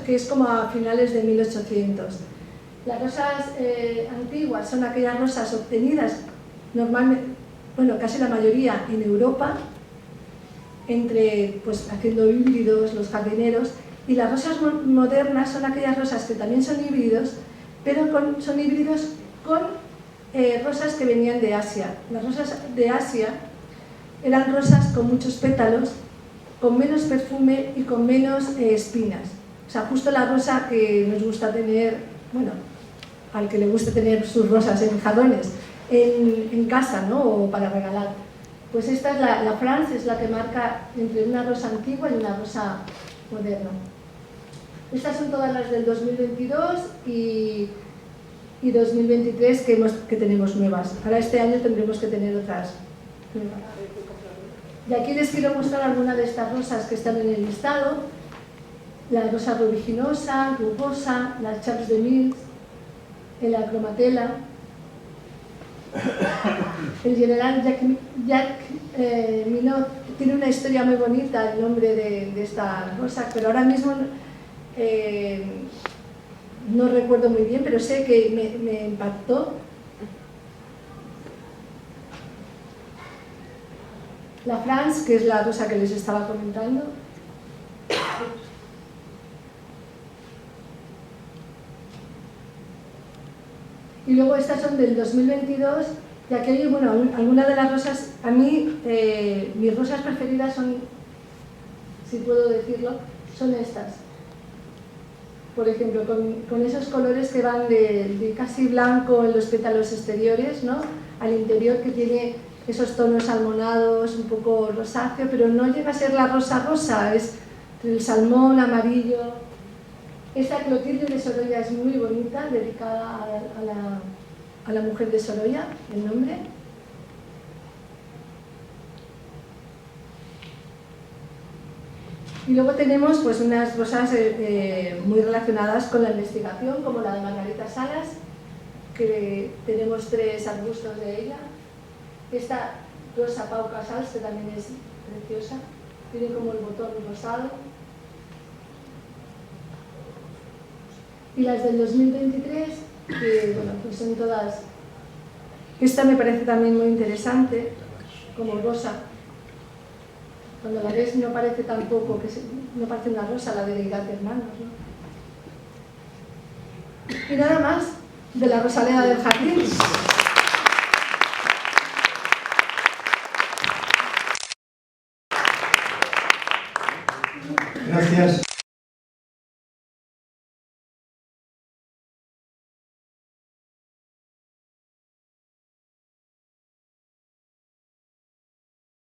que es como a finales de 1800. Las rosas antiguas son aquellas rosas obtenidas normalmente, bueno, casi la mayoría en Europa, pues haciendo híbridos los jardineros, y las rosas modernas son aquellas rosas que también son híbridos, pero son híbridos con rosas que venían de Asia. Las rosas de Asia eran rosas con muchos pétalos, con menos perfume y con menos espinas. O sea, justo la rosa que nos gusta tener, bueno, al que le guste tener sus rosas en jarrones, en casa, ¿no? O para regalar. Pues esta es la France, es la que marca entre una rosa antigua y una rosa moderna. Estas son todas las del 2022 y 2023 que tenemos nuevas. Ahora este año tendremos que tener otras nuevas. Y aquí les quiero mostrar algunas de estas rosas que están en el listado. La rosa rubiginosa, rugosa, la Charles de Mills, el acromatela, el general Jacques Minot. Tiene una historia muy bonita el nombre de esta rosa, pero ahora mismo no recuerdo muy bien, pero sé que me impactó. La France, que es la rosa que les estaba comentando. Y luego estas son del 2022, y aquí, bueno, algunas de las rosas, a mí, mis rosas preferidas son, si puedo decirlo, son estas. Por ejemplo, con esos colores que van de casi blanco en los pétalos exteriores, ¿no? Al interior, que tiene esos tonos salmonados, un poco rosáceo, pero no llega a ser la rosa rosa, es el salmón, amarillo. Esta Clotilde de Sorolla es muy bonita, dedicada a la mujer de Sorolla, el nombre. Y luego tenemos pues unas rosas muy relacionadas con la investigación, como la de Margarita Salas, que tenemos 3 arbustos de ella. Esta rosa Pau Casals, que también es preciosa, tiene como el botón rosado. Y las del 2023, que bueno, pues son todas. Esta me parece también muy interesante, como rosa. Cuando la ves no parece tampoco, no parece una rosa la deidad de hermanos, ¿no? Y nada más de la Rosaleda del Jardín. Gracias.